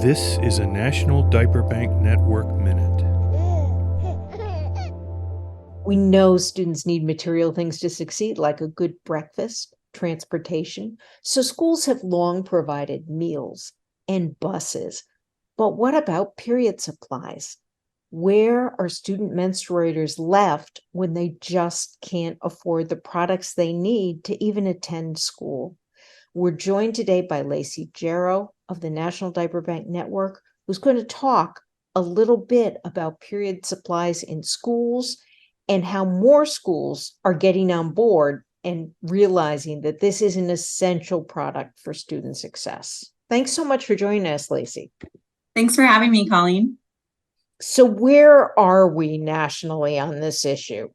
This is a National Diaper Bank Network Minute. We know students need material things to succeed, like a good breakfast, transportation. So schools have long provided meals and buses. But what about period supplies? Where are student menstruators left when they just can't afford the products they need to even attend school? We're joined today by Lacey Jarrow of the National Diaper Bank Network, who's going to talk a little bit about period supplies in schools and how more schools are getting on board and realizing that this is an essential product for student success. Thanks so much for joining us, Lacey. Thanks for having me, Colleen. So where are we nationally on this issue?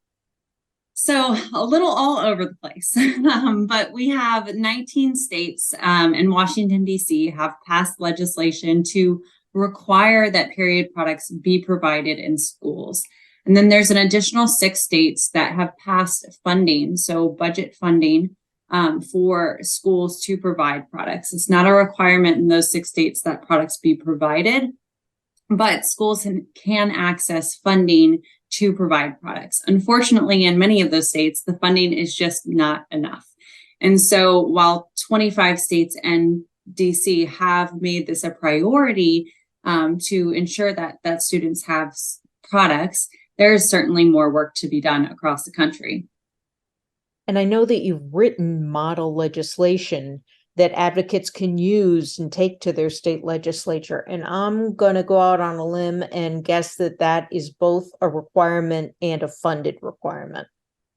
So a little all over the place, but we have 19 states and Washington, D.C. have passed legislation to require that period products be provided in schools. And then there's an additional 6 states that have passed funding, so budget funding for schools to provide products. It's not a requirement in those 6 states that products be provided, but schools can access funding to provide products. Unfortunately, in many of those states, the funding is just not enough. And so while 25 states and DC have made this a priority to ensure that students have products, there is certainly more work to be done across the country. And I know that you've written model legislation that advocates can use and take to their state legislature. And I'm going to go out on a limb and guess that that is both a requirement and a funded requirement.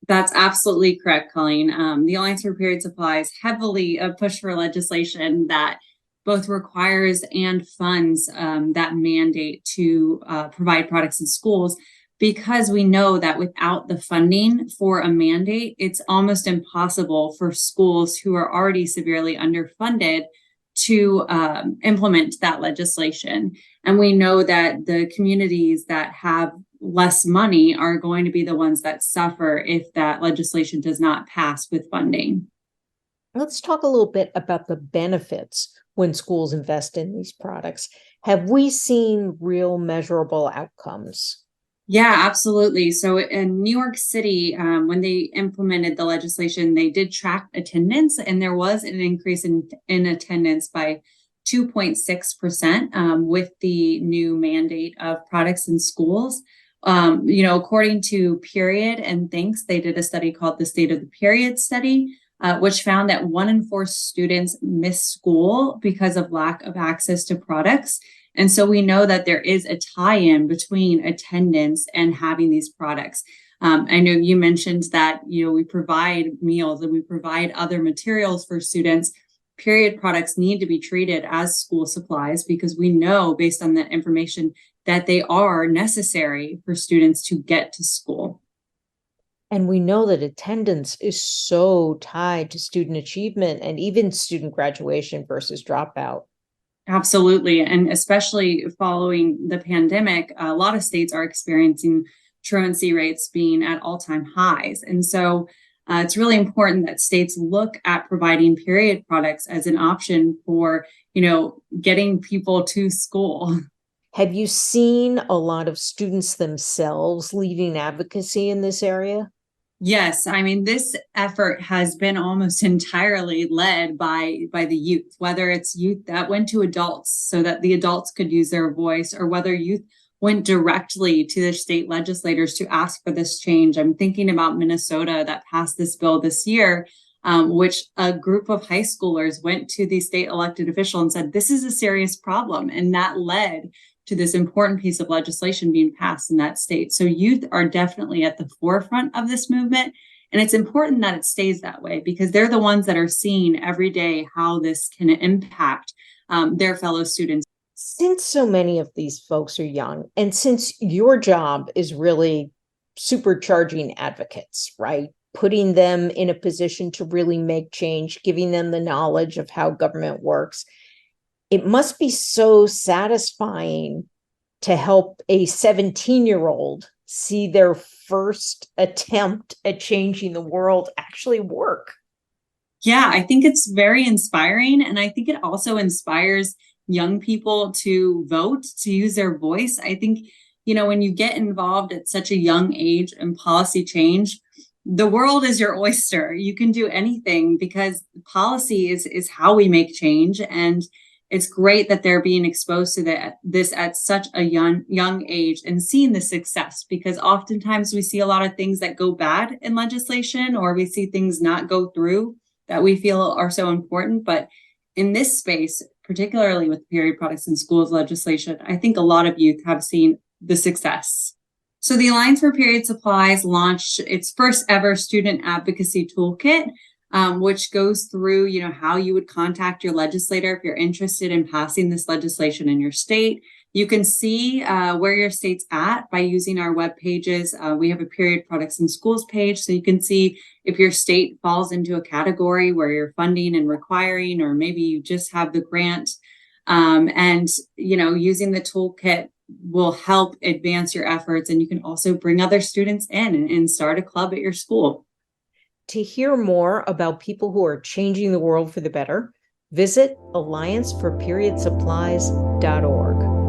That's absolutely correct, Colleen. The Alliance for Period Supplies heavily push for legislation that both requires and funds that mandate to provide products in schools, because we know that without the funding for a mandate, it's almost impossible for schools who are already severely underfunded to implement that legislation. And we know that the communities that have less money are going to be the ones that suffer if that legislation does not pass with funding. Let's talk a little bit about the benefits when schools invest in these products. Have we seen real measurable outcomes? Yeah, absolutely. So in New York City, when they implemented the legislation, they did track attendance, and there was an increase in attendance by 2.6% with the new mandate of products in schools. According to Period and Thanks, they did a study called the State of the Period Study, which found that 1 in 4 students miss school because of lack of access to products. And so we know that there is a tie-in between attendance and having these products. I know you mentioned that, we provide meals and we provide other materials for students. Period products need to be treated as school supplies because we know, based on that information, that they are necessary for students to get to school. And we know that attendance is so tied to student achievement and even student graduation versus dropout. Absolutely. And especially following the pandemic, a lot of states are experiencing truancy rates being at all-time highs. And so it's really important that states look at providing period products as an option for, getting people to school. Have you seen a lot of students themselves leading advocacy in this area? Yes, I mean, this effort has been almost entirely led by the youth, whether it's youth that went to adults so that the adults could use their voice, or whether youth went directly to the state legislators to ask for this change. I'm thinking about Minnesota that passed this bill this year, which a group of high schoolers went to the state elected official and said, this is a serious problem. And that led to this important piece of legislation being passed in that state. So youth are definitely at the forefront of this movement. And it's important that it stays that way because they're the ones that are seeing every day how this can impact their fellow students. Since so many of these folks are young, and since your job is really supercharging advocates, right? Putting them in a position to really make change, giving them the knowledge of how government works, it must be so satisfying to help a 17-year-old see their first attempt at changing the world actually work. Yeah, I think it's very inspiring. And I think it also inspires young people to vote, to use their voice. I think, when you get involved at such a young age in policy change, the world is your oyster. You can do anything because policy is how we make change. And it's great that they're being exposed to this at such a young age and seeing the success, because oftentimes we see a lot of things that go bad in legislation, or we see things not go through that we feel are so important. But in this space, particularly with period products in schools legislation, I think a lot of youth have seen the success. So the Alliance for Period Supplies launched its first ever student advocacy toolkit, which goes through, how you would contact your legislator if you're interested in passing this legislation in your state. You can see where your state's at by using our web pages. We have a period products in schools page, so you can see if your state falls into a category where you're funding and requiring, or maybe you just have the grant. And using the toolkit will help advance your efforts, and you can also bring other students in and start a club at your school. To hear more about people who are changing the world for the better, visit allianceforperiodsupplies.org.